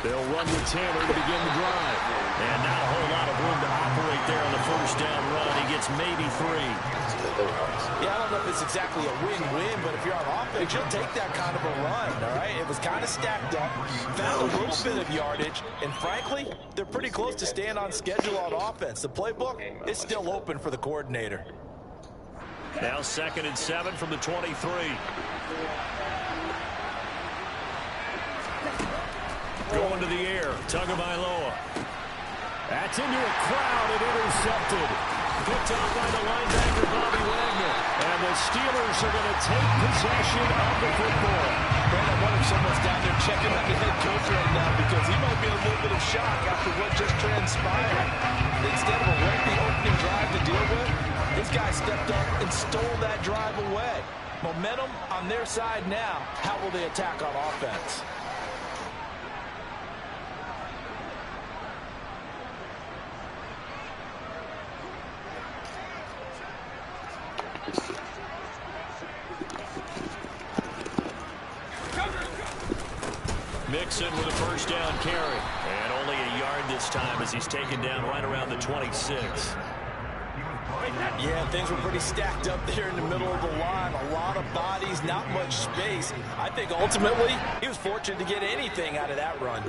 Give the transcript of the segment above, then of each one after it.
They'll run with Taylor to begin the drive. And not a whole lot of room to operate there on the first down run. He gets maybe 3. Yeah, I don't know if it's exactly a win-win, but if you're on offense, you'll take that kind of a run, all right? It was kind of stacked up, found a little bit of yardage, and frankly, they're pretty close to staying on schedule on offense. The playbook is still open for the coordinator. Now 2nd and 7 from the 23. Going to the air, Tagovailoa. That's into a crowd and intercepted. Picked off by the linebacker, Bobby Wagner. And the Steelers are going to take possession of the football. Man, I wonder if someone's down there checking out the head coach right now because he might be in a little bit of shock after what just transpired. Instead of a lengthy opening drive to deal with, this guy stepped up and stole that drive away. Momentum on their side now. How will they attack on offense? Mixon with a first down carry. And only a yard this time as he's taken down right around the 26. Yeah, things were pretty stacked up there in the middle of the line. A lot of bodies, not much space. I think ultimately he was fortunate to get anything out of that run.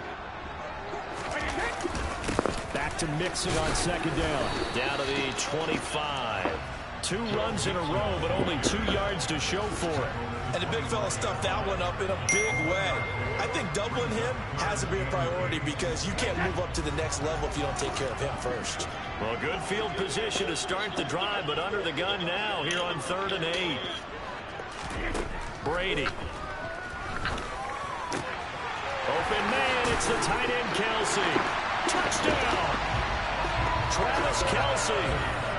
Back to Mixon on 2nd down. Down to the 25. 2 runs in a row, but only 2 yards to show for it. And the big fella stuffed that one up in a big way. I think doubling him has to be a priority because you can't move up to the next level if you don't take care of him first. Well, good field position to start the drive, but under the gun now here on 3rd and 8. Brady. Open man, it's the tight end Kelsey. Touchdown! Travis Kelsey.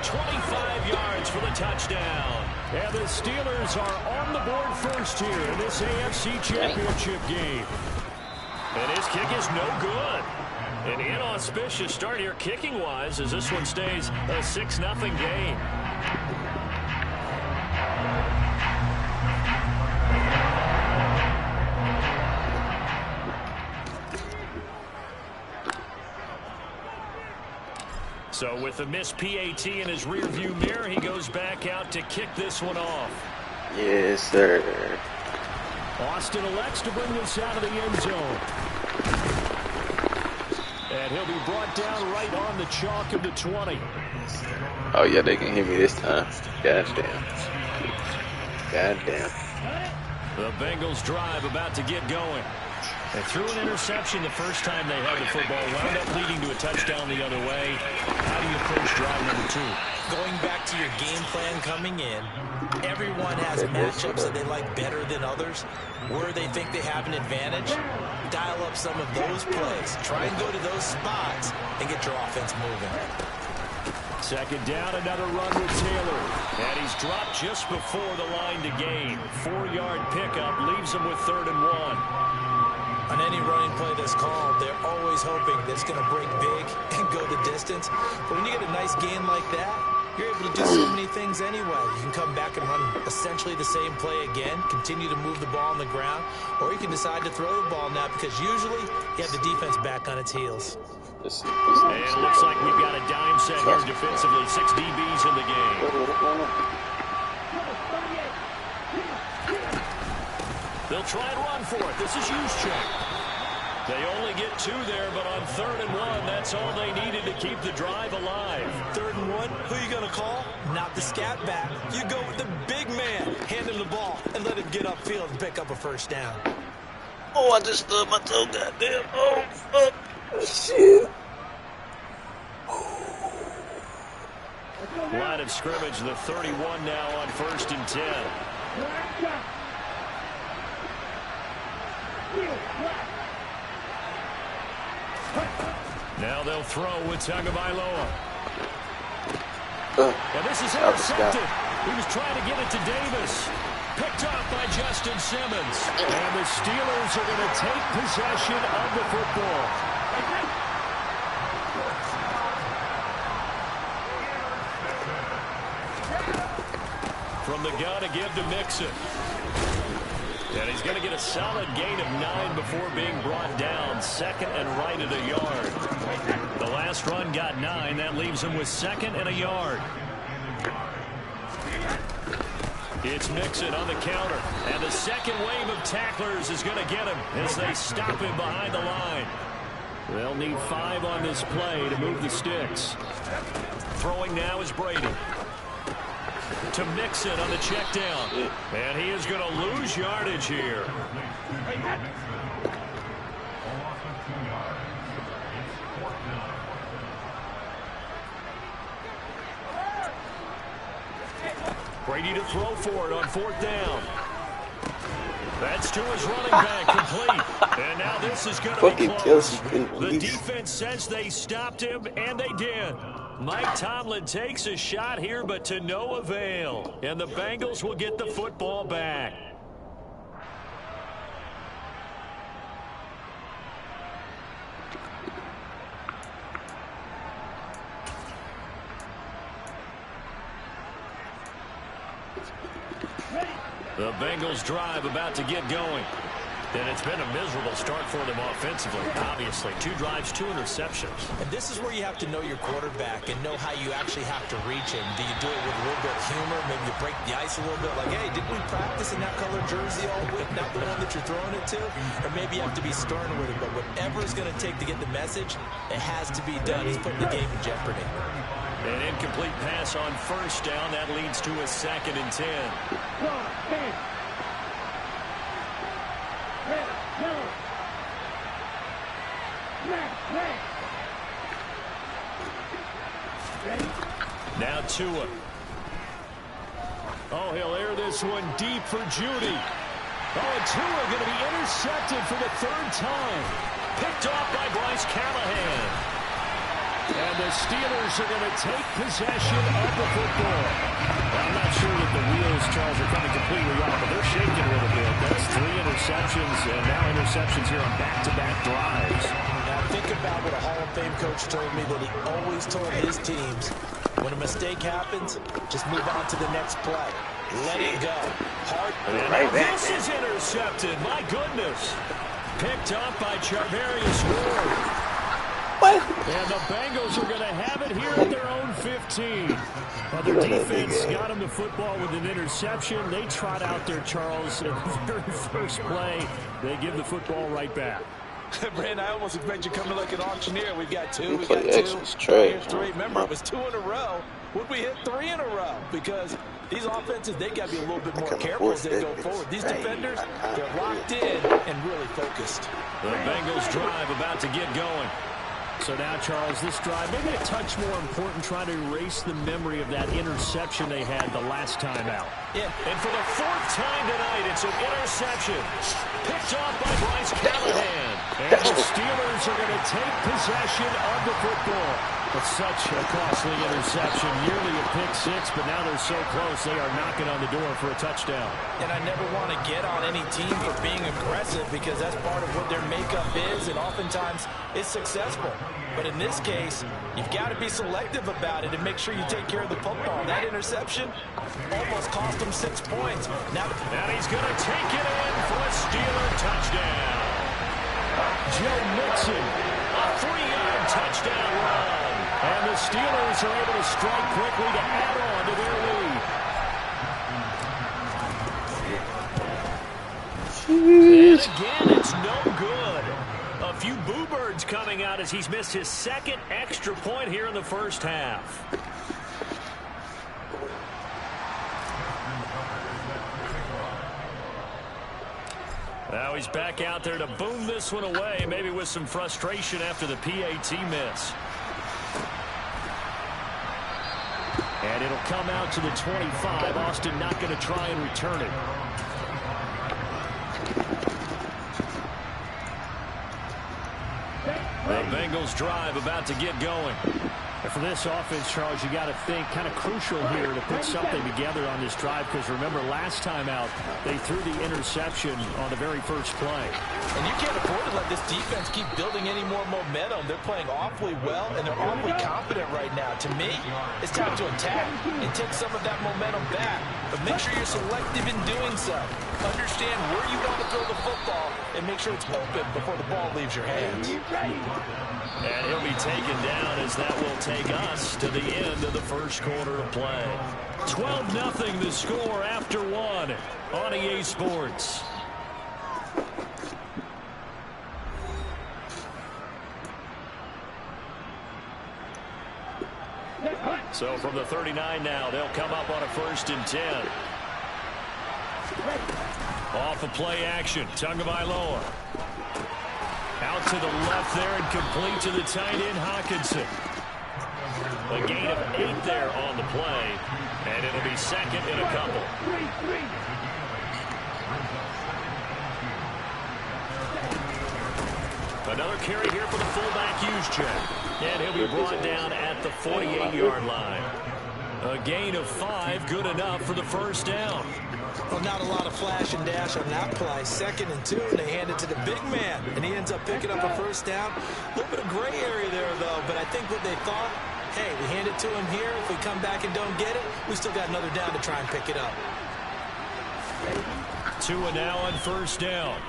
25 yards for the touchdown. And the Steelers are on the board first here in this AFC Championship game. And his kick is no good. An inauspicious start here kicking-wise as this one stays a 6-0 game. So with the missed PAT in his rearview mirror, he goes back out to kick this one off. Yes, sir. Austin elects to bring this out of the end zone. And he'll be brought down right on the chalk of the 20. Oh, yeah, they can hear me this time. Goddamn. Goddamn. The Bengals drive about to get going. They threw an interception the first time they had the football, wound up leading to a touchdown the other way. How do you approach drive number 2? Going back to your game plan coming in, everyone has matchups that they like better than others. Where they think they have an advantage, dial up some of those plays. Try and go to those spots and get your offense moving. 2nd down, another run with Taylor. And he's dropped just before the line to gain. 4-yard pickup leaves him with 3rd and 1. On any running play that's called, they're always hoping that it's going to break big and go the distance. But when you get a nice gain like that, you're able to do so many things anyway. You can come back and run essentially the same play again, continue to move the ball on the ground, or you can decide to throw the ball now because usually you have the defense back on its heels. And it looks like we've got a dime set here defensively. 6 DBs in the game. They'll try and run for it. This is Juszczyk. They only get 2 there, but on 3rd and 1, that's all they needed to keep the drive alive. 3rd and 1, who are you going to call? Not the scat back. You go with the big man. Hand him the ball and let him get upfield and pick up a first down. Oh, I just stubbed my toe, goddamn. Oh, fuck. Oh, shit. Line of scrimmage, the 31 now on 1st and 10. Now they'll throw with Tagovailoa. And this is intercepted. He was trying to get it to Davis. Picked up by Justin Simmons. And the Steelers are going to take possession of the football. From the the gun to give to Mixon. And he's going to get a solid gain of 9 before being brought down. Second and right at a yard. The last run got 9. That leaves him with second and a yard. It's Mixon on the counter. And the second wave of tacklers is going to get him as they stop him behind the line. They'll need 5 on this play to move the sticks. Throwing now is Brady. To Mixon on the check down. And he is going to lose yardage here. Brady to throw for it on 4th down. That's to his running back, complete. And now this is going to be close. The defense says they stopped him, and they did. Mike Tomlin takes a shot here, but to no avail. And the Bengals will get the football back. The Bengals drive about to get going. And it's been a miserable start for them offensively, obviously. 2 drives, 2 interceptions. And this is where you have to know your quarterback and know how you actually have to reach him. Do you do it with a little bit of humor? Maybe you break the ice a little bit, like, hey, didn't we practice in that color jersey all week, not the one that you're throwing it to? Or maybe you have to be stern with it, but whatever it's going to take to get the message, it has to be done. He's putting the game in jeopardy. An incomplete pass on 1st down. That leads to a 2nd and 10. Now Tua. Oh, he'll air this one deep for Judy. Oh, and Tua going to be intercepted for the 3rd time. Picked off by Bryce Callahan. And the Steelers are going to take possession of the football. I'm not sure that the wheels, Charles, are coming completely off, but they're shaking a little bit. That's 3 interceptions, and now interceptions here on back-to-back drives. Now think about what a Hall of Fame coach told me, that he always told his teams, when a mistake happens, just move on to the next play. Let it go. Hard. And this is intercepted. My goodness. Picked up by Charvarius Ward. What? And the Bengals are going to have it here at their own 15. Now, their defense got them the football with an interception. They trot out there, Charles, in the very first play. They give the football right back. Brandon, I almost expect you coming like an auctioneer. We've got 2, we got 2. Here's 3. Remember, it was 2 in a row. Would we hit 3 in a row? Because these offenses, they got to be a little bit more careful as they go forward. These defenders, they're locked in and really focused. The Bengals drive about to get going. So now, Charles, this drive, maybe a touch more important, trying to erase the memory of that interception they had the last time out. Yeah. And for the 4th time tonight, it's an interception. Picked off by Bryce Callahan. And the Steelers are going to take possession of the football. But such a costly interception, nearly a pick 6, but now they're so close, they are knocking on the door for a touchdown. And I never want to get on any team for being aggressive, because that's part of what their makeup is, and oftentimes it's successful. But in this case, you've got to be selective about it and make sure you take care of the football. That interception almost cost him 6 points. Now he's going to take it in for a Steeler touchdown. Joe Mixon, a 3-yard touchdown run. And the Steelers are able to strike quickly to add on to their lead. And again, it's no good. A few boo birds coming out as he's missed his 2nd extra point here in the first half. Now he's back out there to boom this one away, maybe with some frustration after the PAT miss. And it'll come out to the 25. Austin not going to try and return it. The Bengals drive about to get going. And for this offense, Charles, you got to think kind of crucial here to put something together on this drive, because remember last time out they threw the interception on the very first play. And you can't afford to let this defense keep building any more momentum. They're playing awfully well, and they're awfully confident right now. To me, it's time to attack and take some of that momentum back. But make sure you're selective in doing so. Understand where you want to throw the football and make sure it's open before the ball leaves your hands. And he'll be taken down as that will take us to the end of the first quarter of play. 12-0 the score after one on EA Sports. So from the 39 now, they'll come up on a 1st and 10. Off of play action, Tagovailoa. Out to the left there and complete to the tight end, Hawkinson. A gain of 8 there on the play, and it'll be 2nd and a couple. Another carry here for the fullback Juszczyk. And he'll be brought down at the 48-yard line. A gain of 5, good enough for the first down. Well, not a lot of flash and dash on that play. 2nd and 2, and they hand it to the big man, and he ends up picking up a first down. A little bit of gray area there, though, but I think what they thought, hey, we hand it to him here. If we come back and don't get it, we still got another down to try and pick it up. Tua now on first down.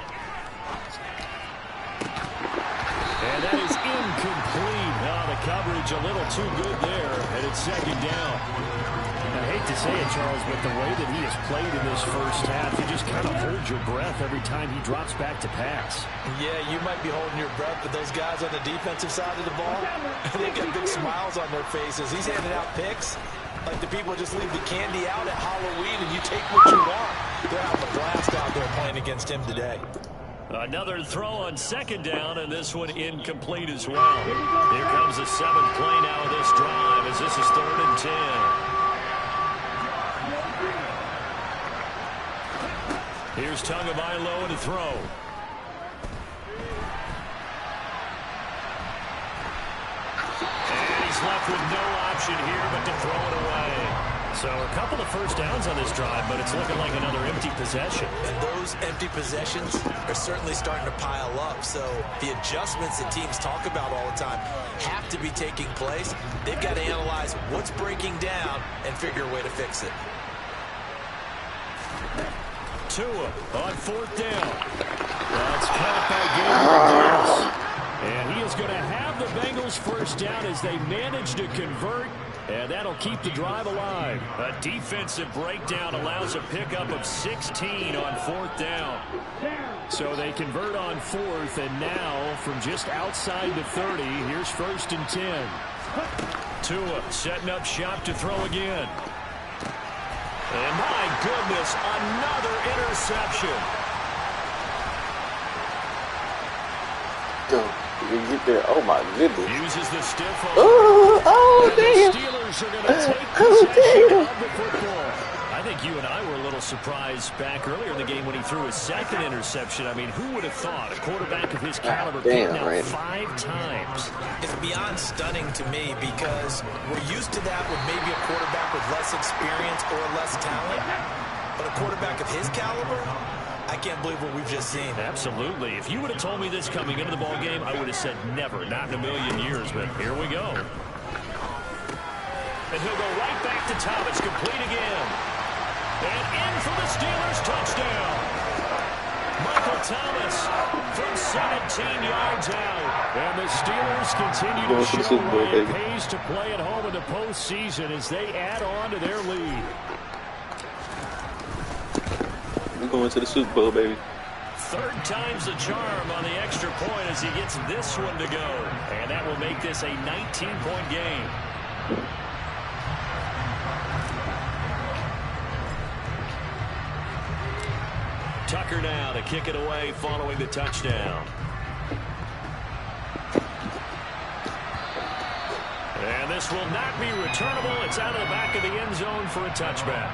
And that is incomplete. Oh, the coverage a little too good there, and it's 2nd down. I hate to say it, Charles, but the way that he has played in this first half, you just kind of hold your breath every time he drops back to pass. Yeah, you might be holding your breath, but those guys on the defensive side of the ball, they've got big smiles on their faces. He's handing out picks like the people just leave the candy out at Halloween and you take what you want. They're having a blast out there playing against him today. Another throw on 2nd down, and this one incomplete as well. Here comes the 7th play now of this drive, as this is 3rd and 10. Here's Tagovailoa to throw. And he's left with no option here but to throw it away. So a couple of first downs on this drive, but it's looking like another empty possession. And those empty possessions are certainly starting to pile up. So the adjustments that teams talk about all the time have to be taking place. They've got to analyze what's breaking down and figure a way to fix it. Tua on 4th down. That's caught by Gabriel. And he is going to have the Bengals first down as they manage to convert. And that'll keep the drive alive. A defensive breakdown allows a pickup of 16 on 4th down. So they convert on 4th, and now from just outside the 30, here's 1st and 10. Tua setting up shop to throw again. And my goodness, another interception. Get there. Oh my goodness. Uses the stiff arm. Oh damn. The Steelers are going to take possession of the football. I think you and I were a little surprised back earlier in the game when he threw his 2nd interception. I mean, who would have thought a quarterback of his caliber picked out 5 times? It's beyond stunning to me because we're used to that with maybe a quarterback with less experience or less talent. But a quarterback of his caliber, I can't believe what we've just seen. Absolutely. If you would have told me this coming into the ball game, I would have said never, not in a million years. But here we go. And he'll go right back to Thomas, complete again. And in for the Steelers, touchdown. Michael Thomas from 17 yards out. And the Steelers continue to show why it pays to play at home in the postseason as they add on to their lead. We're going to the Super Bowl, baby. 3rd time's the charm on the extra point as he gets this one to go. And that will make this a 19-point game. Tucker now to kick it away following the touchdown. And this will not be returnable. It's out of the back of the end zone for a touchback.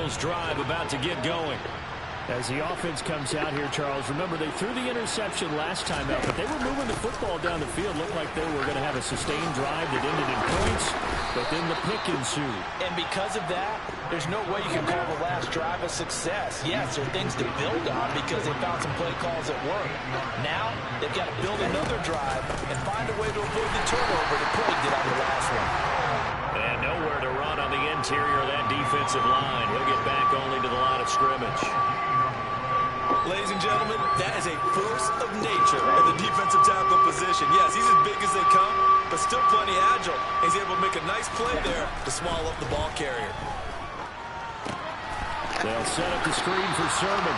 Bengals drive about to get going. As the offense comes out here, Charles, remember they threw the interception last time out, but they were moving the football down the field. Looked like they were going to have a sustained drive that ended in points, but then the pick ensued. And because of that, there's no way you can call the last drive a success. Yes, there are things to build on because they found some play calls that work. Now, they've got to build another drive and find a way to avoid the turnover that plagued it on the last one. And nowhere to run on the interior of that defensive line. He'll get back only to the line of scrimmage. Ladies and gentlemen, that is a force of nature in the defensive tackle position. Yes, he's as big as they come, but still plenty agile. He's able to make a nice play there to swallow up the ball carrier. They'll set up the screen for Sermon.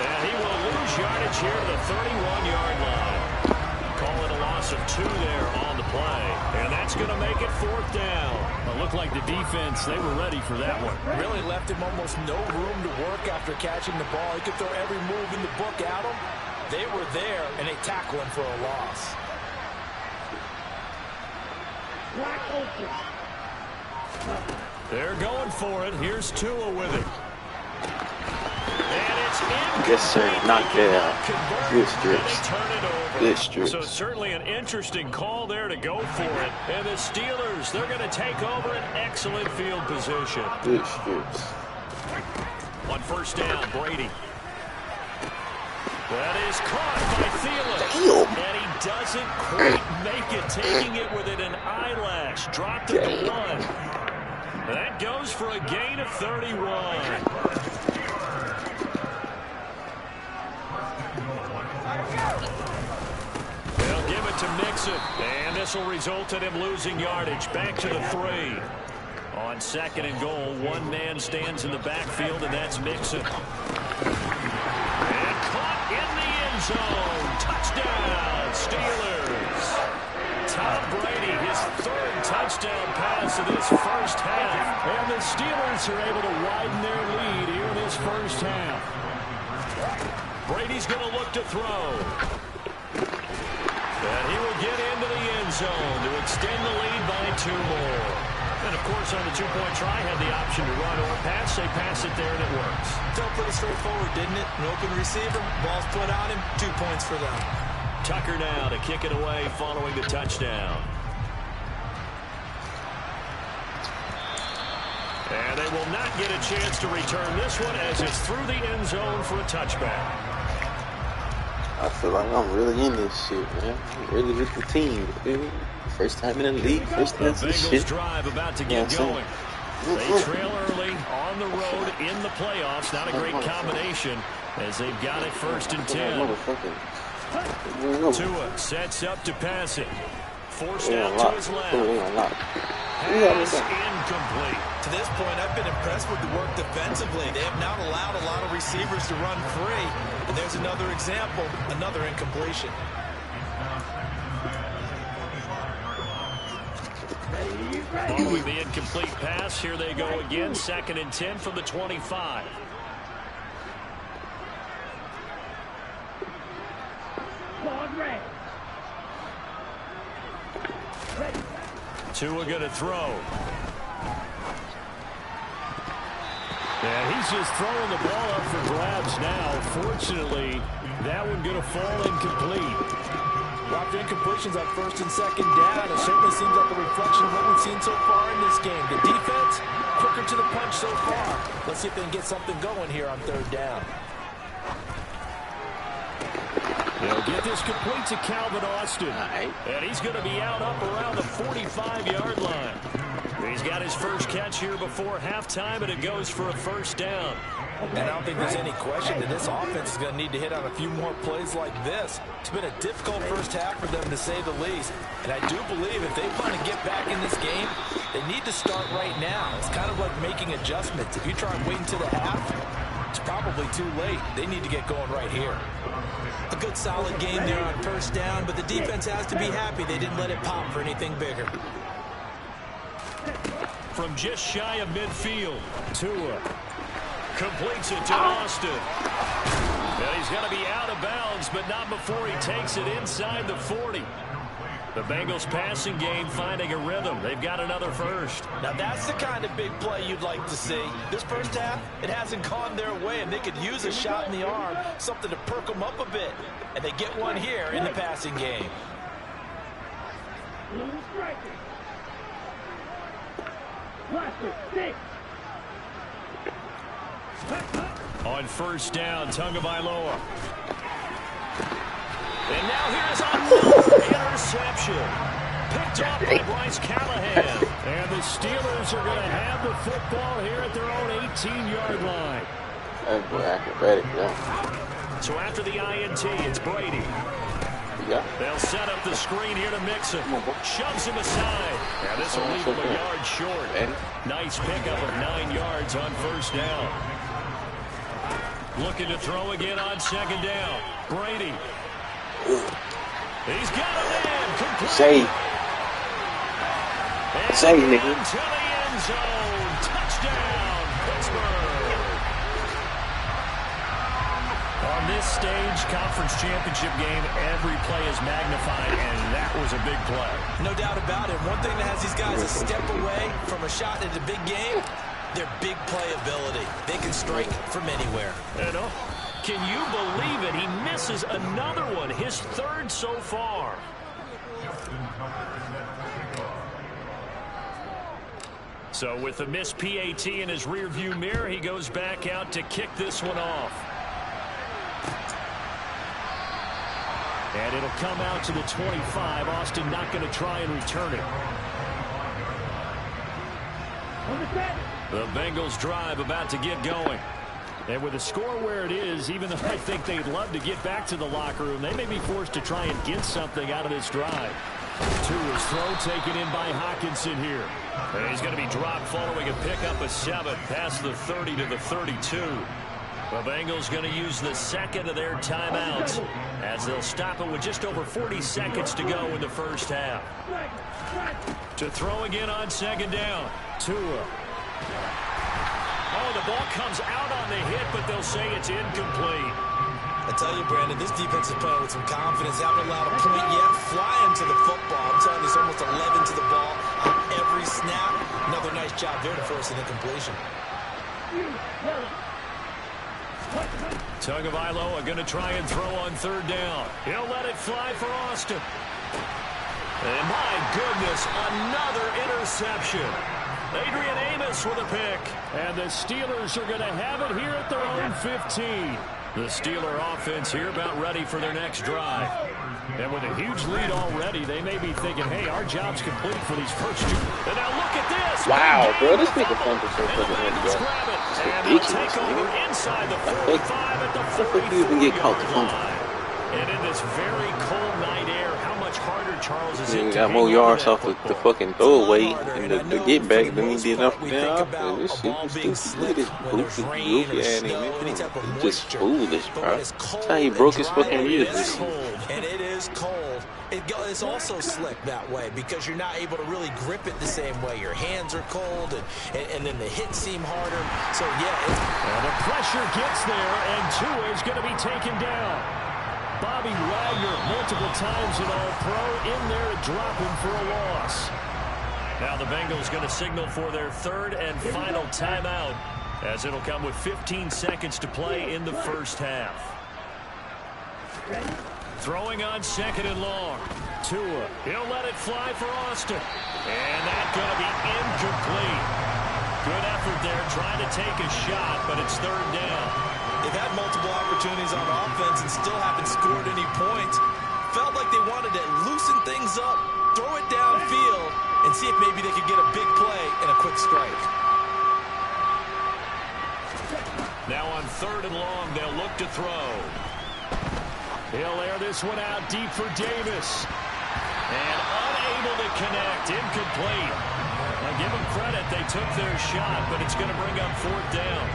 And he will lose yardage here to the 31-yard line. Call it a loss of 2 there on the play. And that's going to make it 4th down. It looked like the defense, they were ready for that one. Really left him almost no room to work after catching the ball. He could throw every move in the book at him. They were there, and they tackle him for a loss. They're going for it. Here's Tua with it. And it's incomplete. Yes, sir. Not bad. Good strips. Good strips. So certainly an interesting call there to go for it. And the Steelers, they're going to take over an excellent field position. Good strips. On 1st down, Brady. That is caught by Thielen. And he doesn't quite make it, taking it within an eyelash. Dropped it to 1. That goes for a gain of 31. They'll give it to Mixon, and this will result in him losing yardage. Back to the 3. On 2nd and goal, one man stands in the backfield, and that's Mixon. And caught in the end zone. Touchdown, Steelers. Tom Brady, his 3rd touchdown pass of this first half. And the Steelers are able to widen their lead here in this first half. Brady's going to look to throw. And he will get into the end zone to extend the lead by 2 more. And, of course, on the 2-point try, had the option to run or pass. They pass it there, and it works. Felt pretty straightforward, didn't it? An open receiver, ball's put on him, 2 points for them. Tucker now to kick it away following the touchdown. And they will not get a chance to return this one as it's through the end zone for a touchback. I feel like I'm really in this shit, man. I'm really with the team, dude. First time in the league, first time in the shit. Bengals drive about to get going. They trail early on the road in the playoffs. Not a great combination as they've got it 1st and 10. Tua sets up to pass it. Forced out to his left. Pass incomplete. To this point, I've been impressed with the work defensively. They have not allowed a lot of receivers to run free. And there's another example, another incompletion. Following the incomplete pass, here they go again. 2nd and 10 from the 25. Tua going to throw. And he's just throwing the ball up for grabs now. Fortunately, that one going to fall incomplete. Lots of incompletions on 1st and 2nd down. It certainly seems like a reflection of what we've seen so far in this game. The defense, quicker to the punch so far. Let's see if they can get something going here on 3rd down. They'll get this complete to Calvin Austin. And he's going to be out up around the 45-yard line. He's got his first catch here before halftime, and it goes for a 1st down. And I don't think there's any question that this offense is going to need to hit on a few more plays like this. It's been a difficult first half for them, to say the least. And I do believe if they want to get back in this game, they need to start right now. It's kind of like making adjustments. If you try and wait until the half, it's probably too late. They need to get going right here. A good solid game there on 1st down, but the defense has to be happy they didn't let it pop for anything bigger. From just shy of midfield, Tua completes it to Austin. And he's going to be out of bounds, but not before he takes it inside the 40. The Bengals passing game finding a rhythm. They've got another first. Now that's the kind of big play you'd like to see. This first half, it hasn't gone their way, and they could use a shot in the arm, something to perk them up a bit. And they get one here in the passing game. On first down, Tagovailoa. And now here's another interception. Picked off by Bryce Callahan. And the Steelers are going to have the football here at their own 18-yard line. That boy acrobatic, yeah. So after the INT, it's Brady. Yeah. They'll set up the screen here to mix him. Shoves him aside. Now this will leave him a yard short. Nice pickup of 9 yards on first down. Looking to throw again on second down. Brady. He's got a man. Complete. Say, nigga. To the end zone. Touchdown, Pittsburgh. On this stage, conference championship game, every play is magnified, and that was a big play. No doubt about it. One thing that has these guys a step away from a shot at the big game, their big play ability. They can strike from anywhere. Can you believe it? He misses another one, his third so far. So with the missed PAT in his rearview mirror, he goes back out to kick this one off. And it'll come out to the 25. Austin not going to try and return it. The Bengals drive about to get going. And with the score where it is, even though I think they'd love to get back to the locker room, they may be forced to try and get something out of this drive. Tua's throw taken in by Hockenson here. And he's going to be dropped following a pickup of 7 past the 30 to the 32. The Bengals going to use the second of their timeouts as they'll stop it with just over 40 seconds to go in the first half. To throw again on second down. Tua. Oh, the ball comes out on the hit, but they'll say it's incomplete. I tell you, Brandon, this defense is playing with some confidence. Haven't allowed a point yet. Flying to the football. I'm telling you, it's almost 11 to the ball on every snap. Another nice job there to force an incompletion. Tagovailoa going to try and throw on third down. He'll let it fly for Austin. And my goodness, another interception. Adrian Amos with a pick. And the Steelers are going to have it here at their own 15. The Steeler offense here about ready for their next drive. And with a huge lead already, they may be thinking, hey, our job's complete for these first 2. And now look at this. Wow, bro, this nigga fumbled so fucking head, bro. And they'll take over inside the 45 at the 44-yard line. And in this very cold night air, how much harder, Charles, is it to got more yards off the fucking throwaway and the get back than he did off the down. This shit is stupid. Look at this goofy ass nigga. He's just foolish, bro. That's how he broke his fucking ribs. And it is cold. It's also slick that way because you're not able to really grip it the same way. Your hands are cold, and then the hits seem harder. So, yeah. And the pressure gets there, and Tua is going to be taken down. Bobby Wagner, multiple times an All-Pro, in there to drop him for a loss. Now the Bengals going to signal for their third and final timeout, as it'll come with 15 seconds to play in the first half. Throwing on second and long. Tua, he'll let it fly for Austin. And that's going to be incomplete. Good effort there, trying to take a shot, but it's third down. They've had multiple opportunities on offense and still haven't scored any points. Felt like they wanted to loosen things up, throw it downfield, and see if maybe they could get a big play and a quick strike. Now on third and long, they'll look to throw. He'll air this one out deep for Davis. And unable to connect, incomplete. Now give them credit, they took their shot, but it's going to bring up fourth down.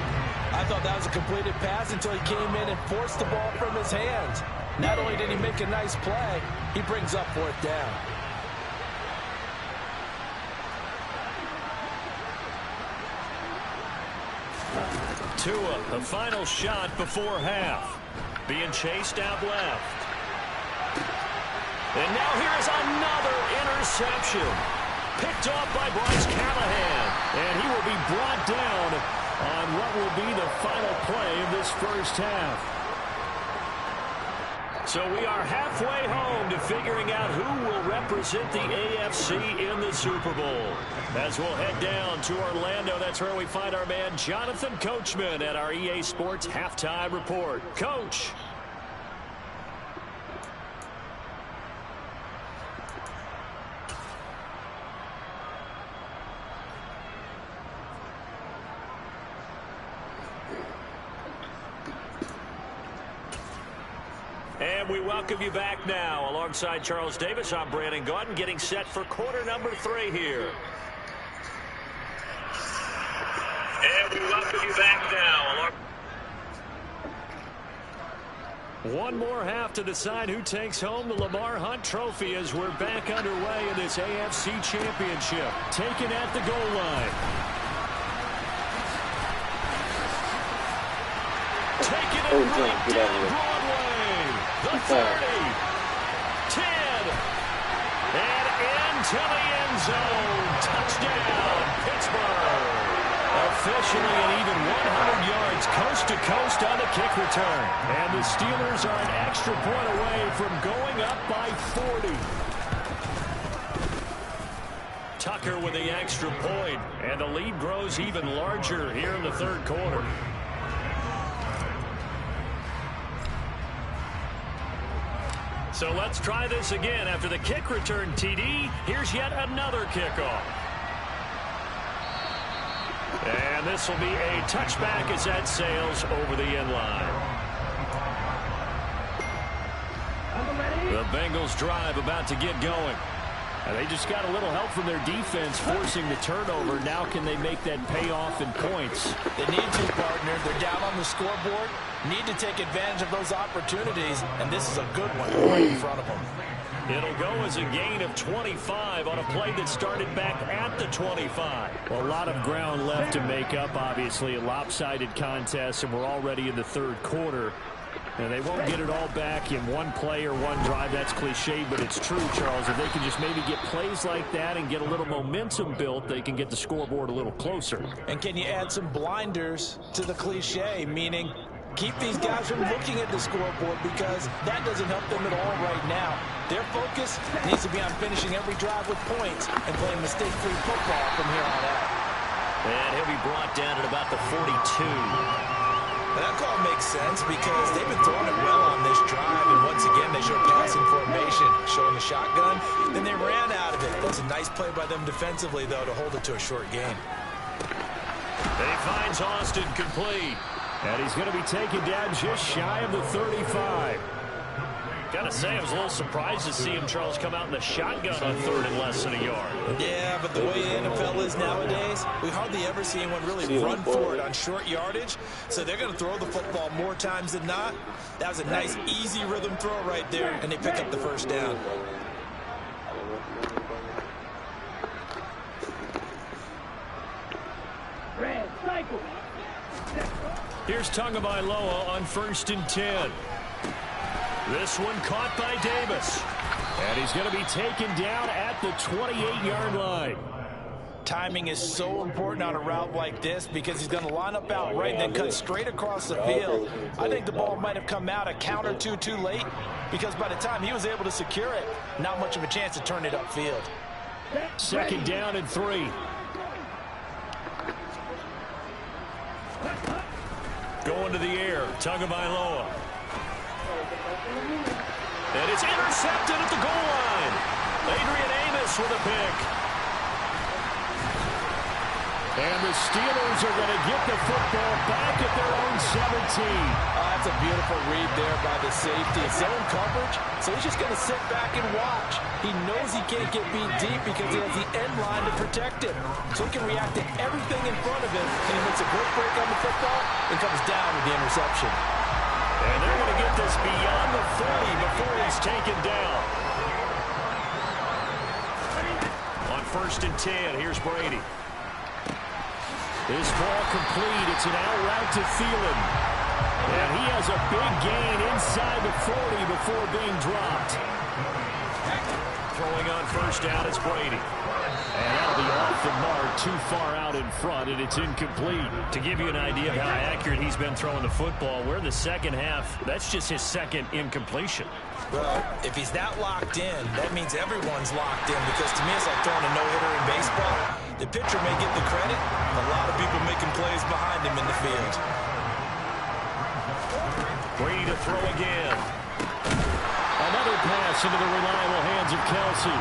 I thought that was a completed pass until he came in and forced the ball from his hands. Not only did he make a nice play, he brings up fourth down. Tua, the final shot before half. Being chased out left. And now here's another interception. Picked off by Bryce Callahan. And he will be brought down on what will be the final play of this first half. So we are halfway home to figuring out who will represent the AFC in the Super Bowl. As we'll head down to Orlando, that's where we find our man Jonathan Coachman at our EA Sports Halftime Report. Coach. And we welcome you back now. Alongside Charles Davis, I'm Brandon Gaudin, getting set for quarter number 3 here. And we welcome you back now. One more half to decide who takes home the Lamar Hunt Trophy as we're back underway in this AFC Championship. Taken at the goal line. Taken it right down Broadway. The 30. 10. And into the end zone. Touchdown, Pittsburgh. Officially an even 100 yards coast to coast on the kick return. And the Steelers are an extra point away from going up by 40. Tucker with the extra point, and the lead grows even larger here in the third quarter. So let's try this again. After the kick return TD, here's yet another kickoff. And this will be a touchback as that sails over the end line. The Bengals drive about to get going. And they just got a little help from their defense forcing the turnover. Now can they make that pay off in points? They need to, partner. They're down on the scoreboard. Need to take advantage of those opportunities. And this is a good one right in front of them. It'll go as a gain of 25 on a play that started back at the 25. Well, a lot of ground left to make up, obviously. A lopsided contest, and we're already in the third quarter. And they won't get it all back in one play or one drive. That's cliche, but it's true, Charles. If they can just maybe get plays like that and get a little momentum built, they can get the scoreboard a little closer. And can you add some blinders to the cliche, meaning keep these guys from looking at the scoreboard, because that doesn't help them at all right now. Their focus needs to be on finishing every drive with points and playing mistake-free football from here on out. And he'll be brought down at about the 42. And that call makes sense because they've been throwing it well on this drive, and once again they show passing formation, showing the shotgun. Then they ran out of it. That's a nice play by them defensively, though, to hold it to a short gain. He finds Austin complete. And he's going to be taken down just shy of the 35. Gotta say, I was a little surprised to see him, Charles, come out in the shotgun on third and less than a yard. Yeah, but the way the NFL is nowadays, we hardly ever see anyone really run for it on short yardage. So they're going to throw the football more times than not. That was a nice, easy rhythm throw right there, and they pick up the first down. Red cycle. Here's Tagovailoa on 1st and 10. This one caught by Davis. And he's going to be taken down at the 28-yard line. Timing is so important on a route like this because he's going to line up out right and then cut straight across the field. I think the ball might have come out a count or two too late because by the time he was able to secure it, not much of a chance to turn it upfield. 2nd down and 3. Going to the air, Tagovailoa. And it's intercepted at the goal line. Adrian Amos with a pick. And the Steelers are going to get the football back at their own 17. That's a beautiful read there by the safety. Zone coverage, so he's just going to sit back and watch. He knows he can't get beat deep because he has the end line to protect him. So he can react to everything in front of him, and he makes a great break on the football and comes down with the interception. And they're going to get this beyond the 40 before he's taken down. On 1st and 10, here's Brady. This ball complete. It's an out route to Thielen. And he has a big gain inside the 40 before being dropped. Throwing on first down is Brady. And that'll be off the mark, too far out in front, and it's incomplete. To give you an idea of how accurate he's been throwing the football, we're in the second half. That's just his second incompletion. Well, if he's that locked in, that means everyone's locked in, because to me it's like throwing a no-hitter in baseball. The pitcher may get the credit, a lot of people making plays behind him in the field. Brady to throw again. Another pass into the reliable hands of Kelsey.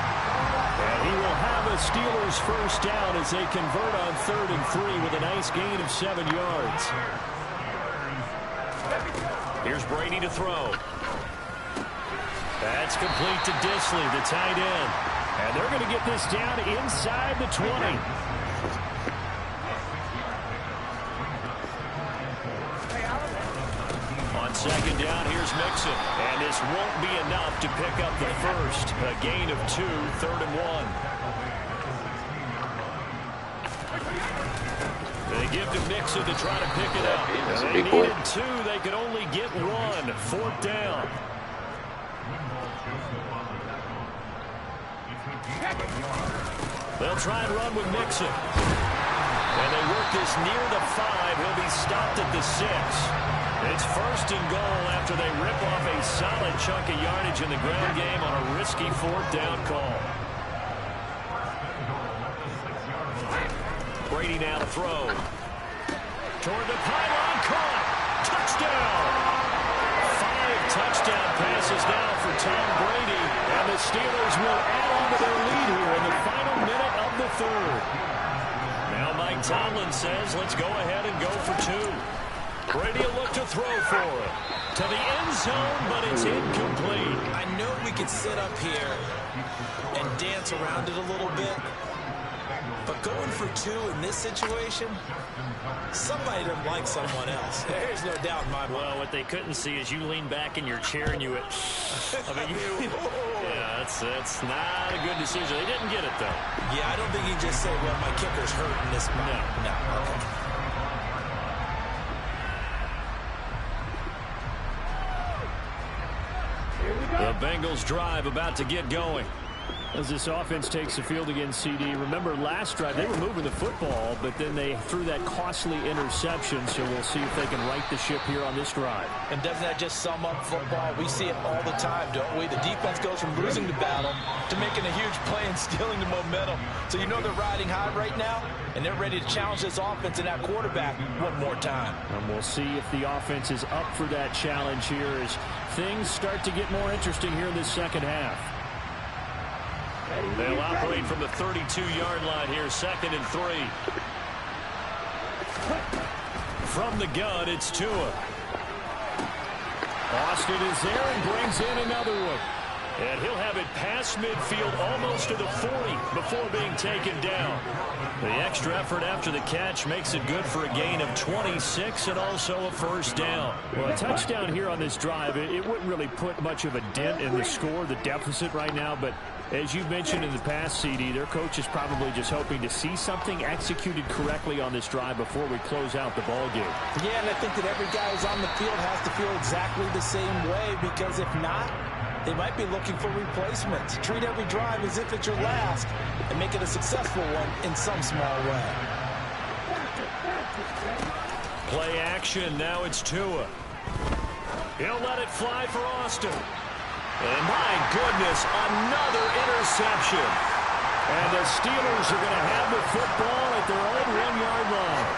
And he will have a Steelers first down as they convert on 3rd and 3 with a nice gain of 7 yards. Here's Brady to throw. That's complete to Disley, the tight end. And they're going to get this down inside the 20. On second down, here's Mixon. And this won't be enough to pick up the first. A gain of 2, 3rd and 1. They give to Mixon to try to pick it up. They needed 2. They could only get 1. 4th down. They'll try and run with Mixon. And they work this near the 5. He'll be stopped at the 6. It's 1st and goal after they rip off a solid chunk of yardage in the ground game on a risky 4th down call. Brady now to throw. Toward the pylon, caught. Touchdown. 5 touchdown passes now for Tom Brady. And the Steelers will add on to their lead here in the final minute of the 3rd. Now Mike Tomlin says, let's go ahead and go for 2. Brady will look to throw for it. To the end zone, but it's incomplete. I know we could sit up here and dance around it a little bit, but going for 2 in this situation, somebody doesn't like someone else. There's no doubt in my mind. Well, what they couldn't see is you lean back in your chair and you went, yeah, that's not a good decision. They didn't get it, though. Yeah, I don't think he just said, well, my kicker's hurt in this spot. No, okay. The Bengals drive about to get going. As this offense takes the field against CD, remember last drive they were moving the football, but then they threw that costly interception, so we'll see if they can right the ship here on this drive. And doesn't that just sum up football? We see it all the time, don't we? The defense goes from losing the battle to making a huge play and stealing the momentum. So you know they're riding high right now, and they're ready to challenge this offense and that quarterback one more time. And we'll see if the offense is up for that challenge here as things start to get more interesting here in this second half. They'll operate from the 32-yard line here, 2nd and 3. From the gun, it's Tua. Austin is there and brings in another one. And he'll have it past midfield almost to the 40 before being taken down. The extra effort after the catch makes it good for a gain of 26 and also a first down. Well, a touchdown here on this drive, it wouldn't really put much of a dent in the score, the deficit right now, but as you mentioned in the past, CD, their coach is probably just hoping to see something executed correctly on this drive before we close out the ball game. Yeah, and I think that every guy who's on the field has to feel exactly the same way, because if not, they might be looking for replacements. Treat every drive as if it's your last and make it a successful one in some small way. Play action. Now it's Tua. He'll let it fly for Austin. And my goodness, another interception. And the Steelers are going to have the football at their own 1-yard line.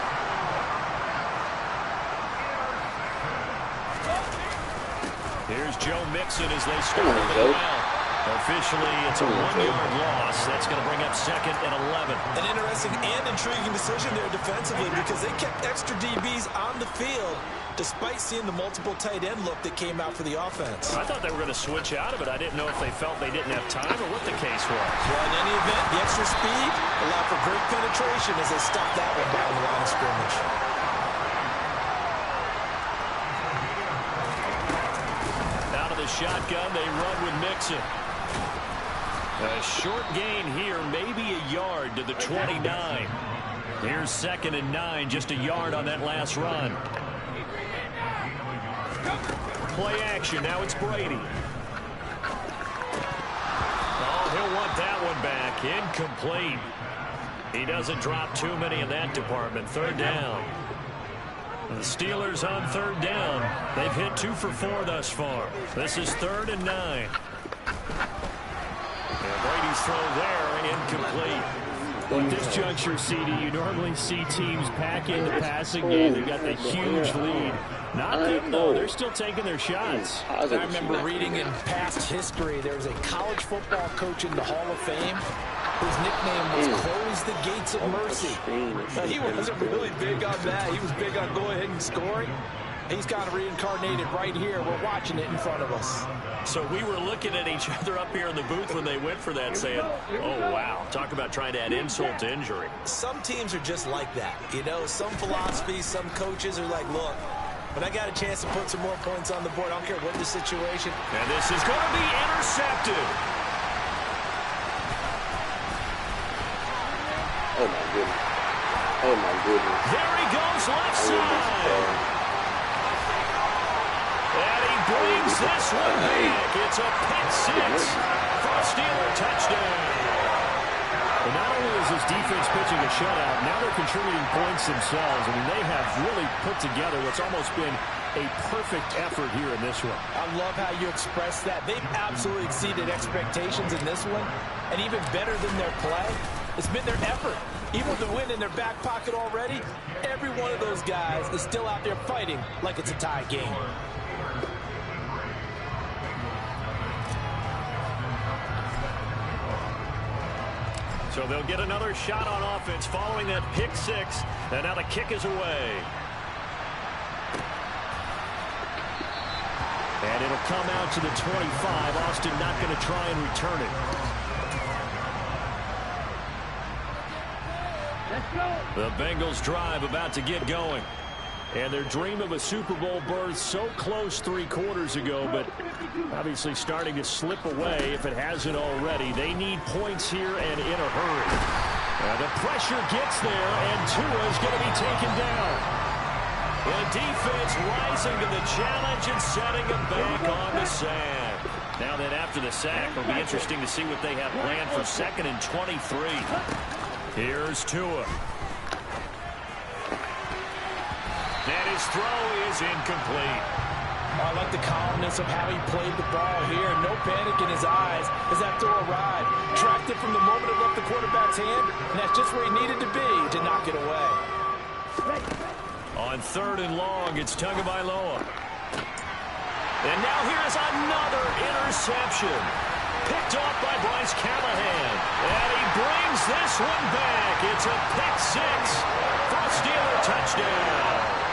Here's Joe Mixon as they start on the ground. Officially, it's a 1-yard loss. That's going to bring up 2nd and 11. An interesting and intriguing decision there defensively, because they kept extra DBs on the field despite seeing the multiple tight end look that came out for the offense. I thought they were going to switch out of it. I didn't know if they felt they didn't have time or what the case was. Well, in any event, the extra speed allowed for great penetration as they stopped that one down the line of scrimmage. Out of the shotgun, they run with Mixon. A short gain here, maybe a yard to the 29. Here's 2nd and 9, just a yard on that last run. Play action, now it's Brady. Oh, he'll will want that one back. Incomplete. He doesn't drop too many in that department. Third down. The Steelers on third down. They've hit 2 for 4 thus far. This is 3rd and 9. And Brady's throw there, incomplete. Well, at this juncture, CD, you normally see teams pack in the passing game. They've got the huge lead. Not them, though. They're still taking their shots. I remember reading in past history, there was a college football coach in the Hall of Fame whose nickname was Close the Gates of Mercy. He wasn't really big on that. He was big on go ahead and scoring. He's kind of reincarnated right here. We're watching it in front of us. So we were looking at each other up here in the booth when they went for that, saying, oh, wow. Talk about trying to add insult to injury. Some teams are just like that. You know, some philosophies, some coaches are like, look, when I got a chance to put some more points on the board, I don't care what the situation. And this is going to be intercepted. Oh, my goodness. Oh, my goodness. There he goes, left side. And he brings this one back. It's a pick six for a Steeler touchdown. But not only is this defense pitching a shutout, now they're contributing points themselves. I mean, they have really put together what's almost been a perfect effort here in this one. I love how you express that. They've absolutely exceeded expectations in this one. And even better than their play, it's been their effort. Even with the win in their back pocket already, every one of those guys is still out there fighting like it's a tie game. So they'll get another shot on offense following that pick six. And now the kick is away. And it'll come out to the 25. Austin not going to try and return it. Let's go. The Bengals drive about to get going. And their dream of a Super Bowl berth so close 3 quarters ago, but obviously starting to slip away if it hasn't already. They need points here and in a hurry. The pressure gets there, and Tua's going to be taken down. The defense rising to the challenge and setting him back on the sand. Now that after the sack, it'll be interesting to see what they have planned for 2nd and 23. Here's Tua. And his throw is incomplete. I like the calmness of how he played the ball here. No panic in his eyes as that throw arrived. Tracked it from the moment it left the quarterback's hand, and that's just where he needed to be to knock it away. On 3rd and long, it's Tagovailoa. And now here's another interception. Picked off by Bryce Callahan. And he brings this one back. It's a pick six for a Steeler touchdown.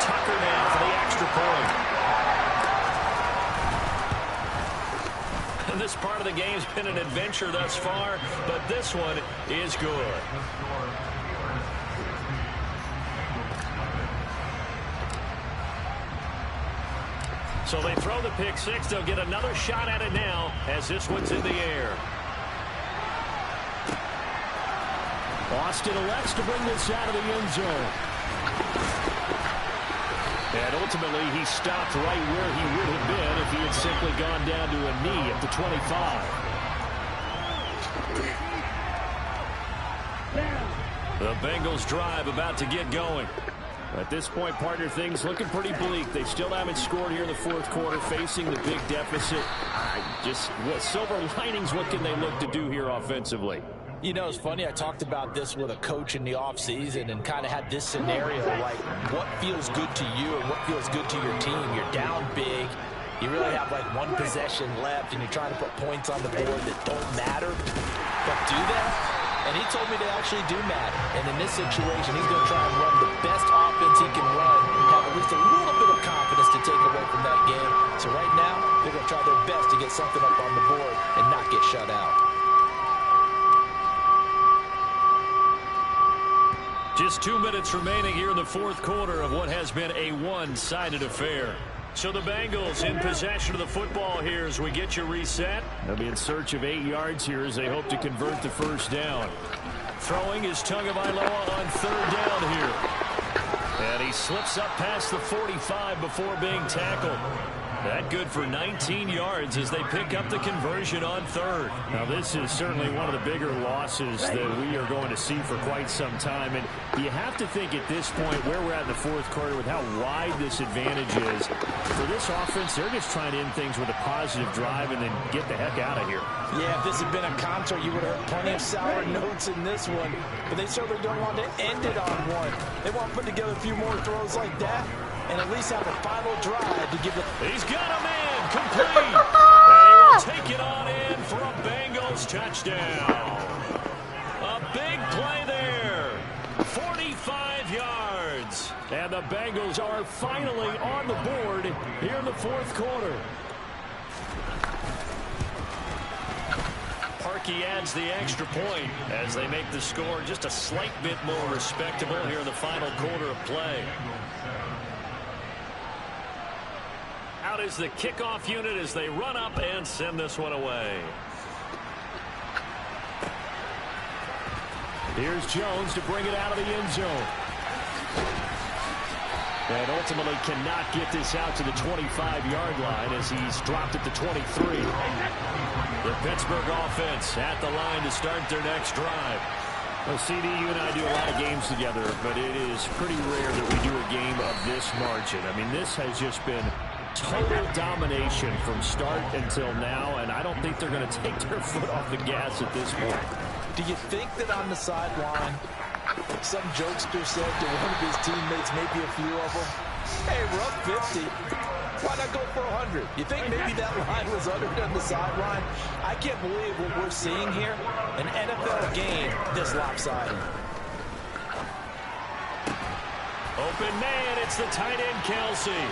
Tucker now for the extra point. And this part of the game's been an adventure thus far, but this one is good. So they throw the pick six. They'll get another shot at it now as this one's in the air. Austin elects to bring this out of the end zone. And ultimately, he stopped right where he would have been if he had simply gone down to a knee at the 25. The Bengals drive about to get going. At this point, partner, things looking pretty bleak. They still haven't scored here in the 4th quarter, facing the big deficit. Just what silver linings, what can they look to do here offensively? You know, it's funny, I talked about this with a coach in the offseason and kind of had this scenario, like what feels good to you and what feels good to your team. You're down big. You really have like 1 possession left, and you're trying to put points on the board that don't matter. But do that? And he told me they actually do matter. And in this situation, he's going to try and run the best offense he can run, have at least a little bit of confidence to take away from that game. So right now, they're going to try their best to get something up on the board and not get shut out. Just 2 minutes remaining here in the 4th quarter of what has been a one-sided affair. So the Bengals in possession of the football here as we get you reset. They'll be in search of 8 yards here as they hope to convert the first down. Throwing is Tagovailoa on 3rd down here. And he slips up past the 45 before being tackled. That good for 19 yards as they pick up the conversion on third. Now, this is certainly one of the bigger losses that we are going to see for quite some time. And you have to think at this point where we're at in the fourth quarter with how wide this advantage is. For this offense, they're just trying to end things with a positive drive and then get the heck out of here. Yeah, if this had been a concert, you would have heard plenty of sour notes in this one. But they certainly don't want to end it on one. They want to put together a few more throws like that and at least have a final drive to give it. He's got him in, complete. And he will take it on in for a Bengals touchdown. A big play there. 45 yards. And the Bengals are finally on the board here in the fourth quarter. Parkey adds the extra point as they make the score just a slight bit more respectable here in the final quarter of play. Out is the kickoff unit as they run up and send this one away. Here's Jones to bring it out of the end zone. And ultimately cannot get this out to the 25-yard line as he's dropped at the 23. The Pittsburgh offense at the line to start their next drive. Well, CD, you and I do a lot of games together, but it is pretty rare that we do a game of this margin. I mean, this has just been total domination from start until now, and I don't think they're going to take their foot off the gas at this point. Do you think that on the sideline, some jokester said to one of his teammates, maybe a few of them, hey, we're up 50. Why not go for 100? You think maybe that line was uttered on the sideline? I can't believe what we're seeing here. An NFL game this lopsided. Open man, it's the tight end, Kelsey.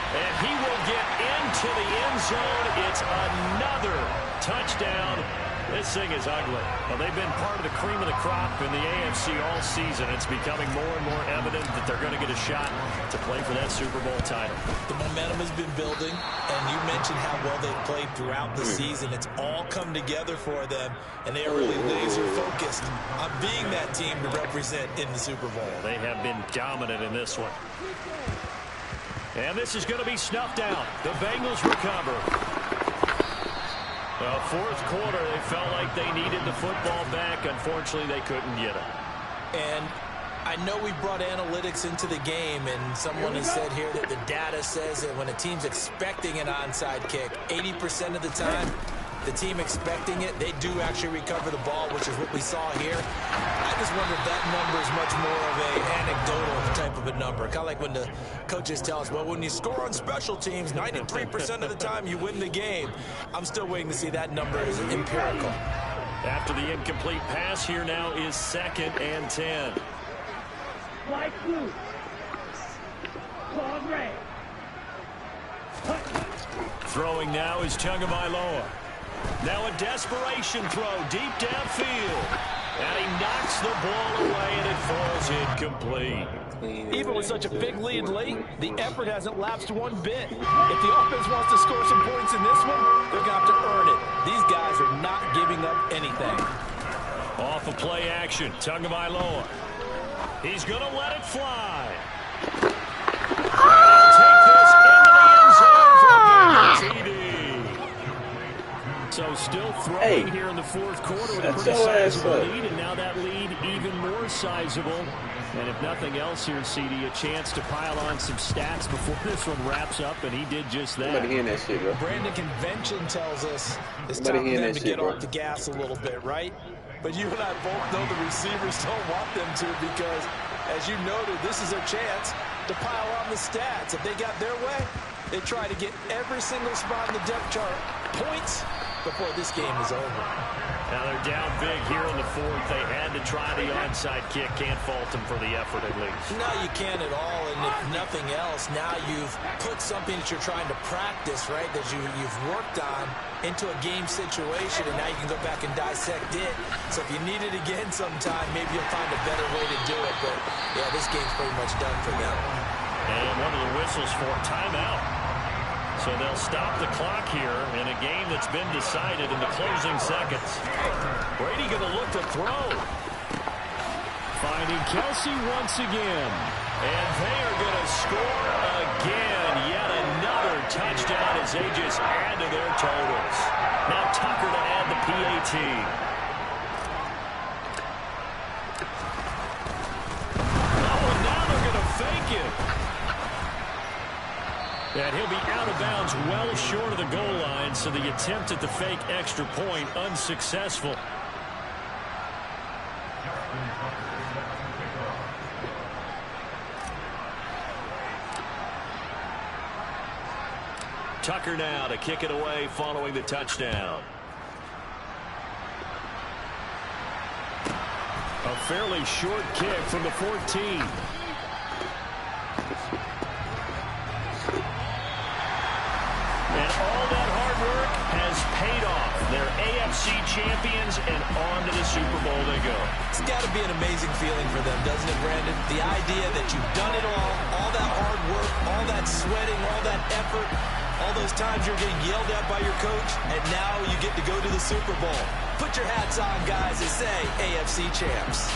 And he will get into the end zone. It's another touchdown. This thing is ugly. Well, they've been part of the cream of the crop in the AFC all season. It's becoming more and more evident that they're going to get a shot to play for that Super Bowl title. The momentum has been building, and you mentioned how well they've played throughout the season. It's all come together for them, and they are really laser-focused on being that team to represent in the Super Bowl. They have been dominant in this one. And this is going to be snuffed out. The Bengals recover. Well, fourth quarter, they felt like they needed the football back. Unfortunately, they couldn't get it. And I know we brought analytics into the game, and someone has said here that the data says that when a team's expecting an onside kick, 80% of the time, the team expecting it, they do actually recover the ball, which is what we saw here. I just wonder if that number is much more of an anecdotal type of a number. Kind of like when the coaches tell us, well, when you score on special teams, 93% of the time you win the game. I'm still waiting to see that number is empirical. After the incomplete pass, here now is 2nd and 10. Throwing now is Tagovailoa. Now a desperation throw deep downfield. And he knocks the ball away, and it falls incomplete. Even with such a big lead late, the effort hasn't lapsed one bit. If the offense wants to score some points in this one, they're going to have to earn it. These guys are not giving up anything. Off of play action, Tagovailoa. He's going to let it fly. He'll take this into the end zone for a TD. So still throwing here in the fourth quarter with a pretty sizable lead, and now that lead even more sizable. And if nothing else here, CD, a chance to pile on some stats before this one wraps up, and he did just that. Somebody hearing that shit, bro. Brandon, convention tells us it's time for them to get off the gas a little bit, right? But you and I both know the receivers don't want them to because, as you noted, this is their chance to pile on the stats. If they got their way, they try to get every single spot in the depth chart points before this game is over. Now they're down big here in the fourth. They had to try the onside kick. Can't fault them for the effort at least. No, you can't at all. And if nothing else, now you've put something that you're trying to practice, right, that you've worked on into a game situation, and now you can go back and dissect it. So if you need it again sometime, maybe you'll find a better way to do it. But, yeah, this game's pretty much done for them. And one of the whistles for a timeout. So they'll stop the clock here in a game that's been decided in the closing seconds. Brady going to look to throw. Finding Kelsey once again. And they are going to score again. Yet another touchdown as they just add to their totals. Now Tucker to add the PAT. Oh, and now they're going to fake it. And he'll be out of bounds well short of the goal line, so the attempt at the fake extra point unsuccessful. Tucker now to kick it away following the touchdown. A fairly short kick from the 14. And all that hard work has paid off. They're AFC champions, and on to the Super Bowl they go. It's got to be an amazing feeling for them, doesn't it, Brandon? The idea that you've done it all that hard work, all that sweating, all that effort, all those times you're getting yelled at by your coach, and now you get to go to the Super Bowl. Put your hats on, guys, and say AFC champs.